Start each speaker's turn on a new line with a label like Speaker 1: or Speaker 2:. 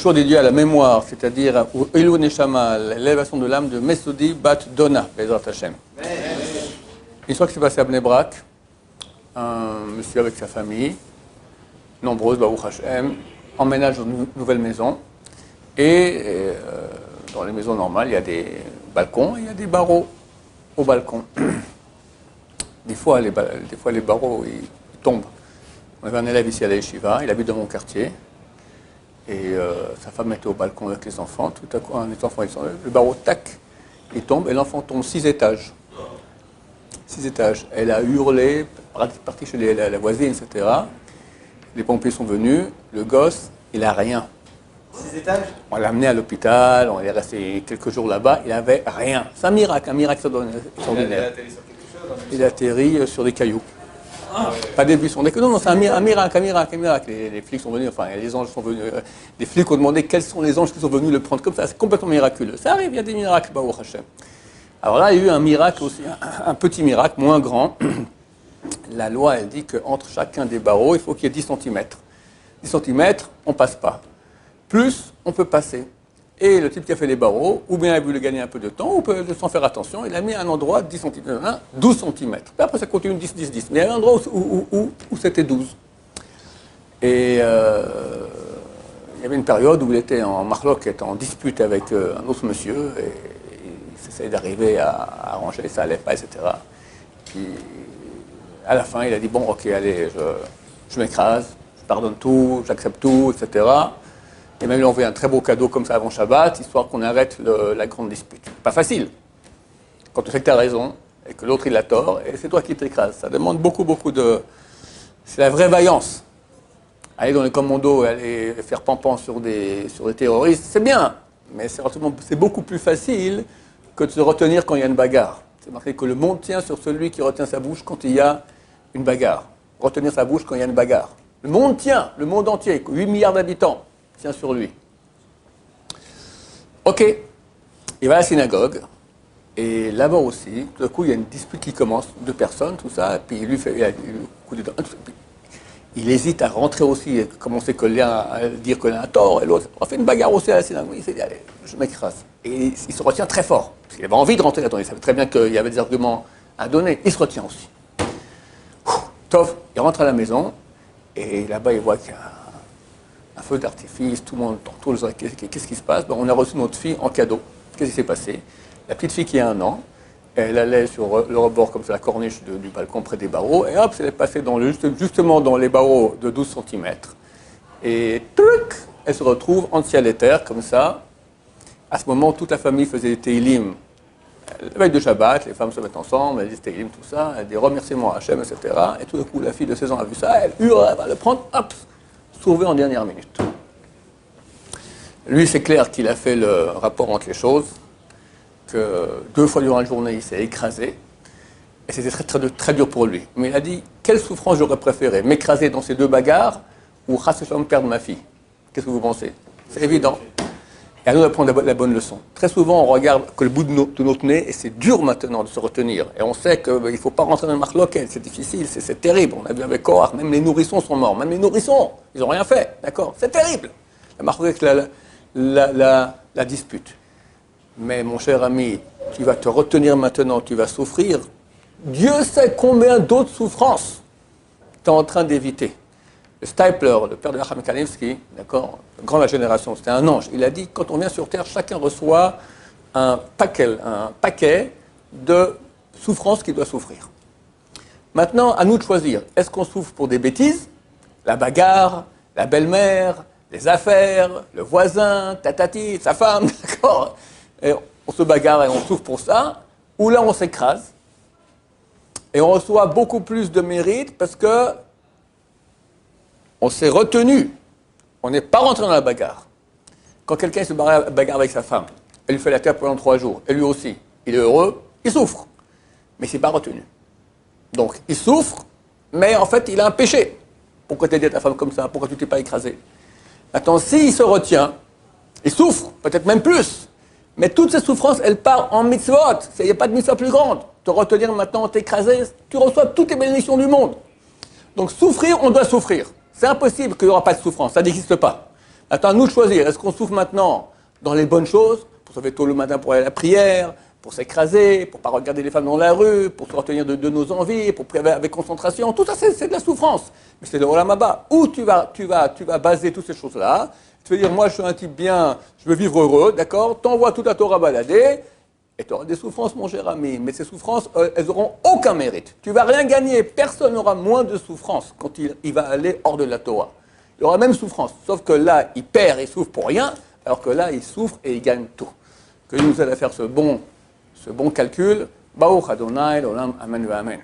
Speaker 1: jour dédié à la mémoire, c'est-à-dire au Elou Neshama, l'élévation de l'âme de Mesoudi Bat Donna, Bezrat Hashem. Une fois que c'est passé à Bnei Brak, un monsieur avec sa famille, nombreuse, Baruch Hashem, emménage dans une nouvelle maison. Et dans les maisons normales, il y a des balcons et il y a des barreaux au balcon. Des fois, les barreaux ils tombent. On avait un élève ici à la Yeshiva, il habite dans mon quartier. Et sa femme était au balcon avec les enfants. Tout à coup, les enfants, le barreau, tac, il tombe et l'enfant tombe 6 étages. 6 étages. Elle a hurlé, partie chez la voisine, etc. Les pompiers sont venus. Le gosse, il n'a rien.
Speaker 2: 6 étages?
Speaker 1: On l'a amené à l'hôpital, on est resté quelques jours là-bas, il n'avait rien. C'est un miracle extraordinaire.
Speaker 2: Il a atterri sur quelque chose?
Speaker 1: Il a atterri sur des cailloux. Pas des buissons. Non, c'est un miracle. Les flics sont venus, enfin, les anges sont venus. Les flics ont demandé quels sont les anges qui sont venus le prendre comme ça. C'est complètement miraculeux. Ça arrive, il y a des miracles, Baruch Hashem. Alors là, il y a eu un miracle aussi, un petit miracle, moins grand. La loi, elle dit qu'entre chacun des barreaux, il faut qu'il y ait 10 cm. 10 cm, on ne passe pas. Plus, on peut passer. Et le type qui a fait les barreaux, ou bien il a voulu gagner un peu de temps, ou peut sans faire attention, il a mis un endroit 10 cm, 12 cm. Puis après, ça continue 10, 10, 10. Mais il y avait un endroit où c'était 12. Et il y avait une période où il était en marloquette, en dispute avec un autre monsieur, et il s'essayait d'arriver à arranger, ça n'allait pas, etc. Puis, à la fin, il a dit, bon, ok, allez, je m'écrase, je pardonne tout, j'accepte tout, etc. Et même, il a envoyé un très beau cadeau comme ça avant Shabbat, histoire qu'on arrête la grande dispute. Pas facile. Quand tu sais que tu as raison, et que l'autre il a tort, et c'est toi qui t'écrases. Ça demande beaucoup de... C'est la vraie vaillance. Aller dans les commandos et aller faire pampan sur des terroristes, c'est bien. Mais c'est beaucoup plus facile que de se retenir quand il y a une bagarre. C'est marqué que le monde tient sur celui qui retient sa bouche quand il y a une bagarre. Retenir sa bouche quand il y a une bagarre. Le monde tient, le monde entier, 8 milliards d'habitants. Tient sur lui. Ok, il va à la synagogue, et là-bas aussi, tout à coup, il y a une dispute qui commence, 2 personnes, tout ça, et puis il lui fait le coup de dent. Il hésite à rentrer aussi, commencer à dire que l'un a tort, et l'autre. On fait une bagarre aussi à la synagogue, il s'est dit, allez, je m'écrase. Et il se retient très fort, parce qu'il avait envie de rentrer là-dedans, il savait très bien qu'il y avait des arguments à donner, il se retient aussi. Tov, il rentre à la maison, et là-bas, il voit qu'il y a un feu d'artifice, tout le monde entend, tous les qu'est-ce qui se passe? On a reçu notre fille en cadeau. Qu'est-ce qui s'est passé? La petite fille qui a 1 an, elle allait sur le rebord comme ça, la corniche du balcon près des barreaux, et hop, elle est passée justement dans les barreaux de 12 cm. Et truc, elle se retrouve en ciel et terre, comme ça. À ce moment, toute la famille faisait des télim. La veille de Shabbat, les femmes se mettent ensemble, elles disent télim, tout ça, elles disent remerciements à Hachem, etc. Et tout d'un coup, la fille de 16 ans a vu ça, elle hurle, elle va le prendre, hop, sauvé en dernière minute. Lui, c'est clair qu'il a fait le rapport entre les choses, que 2 fois durant la journée, il s'est écrasé, et c'était très dur pour lui. Mais il a dit, quelle souffrance j'aurais préféré, m'écraser dans ces 2 bagarres, ou me perdre ma fille? Qu'est-ce que vous pensez? C'est évident. Et à nous d'apprendre la bonne leçon. Très souvent, on regarde que le bout de notre nez, et c'est dur maintenant de se retenir. Et on sait qu'il ne faut pas rentrer dans le marloquet, c'est difficile, c'est terrible. On a vu avec Korach, même les nourrissons sont morts, même les nourrissons, ils n'ont rien fait, d'accord? C'est terrible. La marloquet, la dispute. Mais mon cher ami, tu vas te retenir maintenant, tu vas souffrir. Dieu sait combien d'autres souffrances tu es en train d'éviter. Le Stipler, le père de Racham Kanevsky, d'accord, grand de la génération, c'était un ange. Il a dit, quand on vient sur Terre, chacun reçoit un paquet de souffrances qu'il doit souffrir. Maintenant, à nous de choisir. Est-ce qu'on souffre pour des bêtises? La bagarre, la belle-mère, les affaires, le voisin, tatati, sa femme, d'accord? Et on se bagarre et on souffre pour ça. Ou là, on s'écrase. Et on reçoit beaucoup plus de mérite parce que on s'est retenu. On n'est pas rentré dans la bagarre. Quand quelqu'un se bagarre avec sa femme, elle lui fait la terre pendant 3 jours, et lui aussi, il est heureux, il souffre. Mais il ne s'est pas retenu. Donc, il souffre, mais en fait, il a un péché. Pourquoi tu as dit à ta femme comme ça? Pourquoi tu ne t'es pas écrasé? Maintenant, s'il se retient, il souffre, peut-être même plus. Mais toutes ces souffrances, elles partent en mitzvot. Il n'y a pas de mitzvah plus grande. Te retenir maintenant, t'écraser, tu reçois toutes les bénédictions du monde. Donc, souffrir, on doit souffrir. C'est impossible qu'il n'y aura pas de souffrance, ça n'existe pas. Attends, à nous de choisir. Est-ce qu'on souffre maintenant dans les bonnes choses, pour se lever tôt le matin pour aller à la prière, pour s'écraser, pour ne pas regarder les femmes dans la rue, pour se retenir de nos envies, pour prier avec concentration. Tout ça, c'est de la souffrance. Mais c'est le Olam Haba. Où tu vas baser toutes ces choses-là. Tu vas dire, moi, je suis un type bien, je veux vivre heureux, d'accord? T'envoies toute la Torah balader, et tu auras des souffrances, mon cher ami. Mais ces souffrances, elles n'auront aucun mérite. Tu ne vas rien gagner. Personne n'aura moins de souffrance quand il va aller hors de la Torah. Il y aura même souffrance. Sauf que là, il perd et souffre pour rien, alors que là, il souffre et il gagne tout. Que nous allons faire ce bon calcul. Baruch Adonai, l'olam, amen, amen.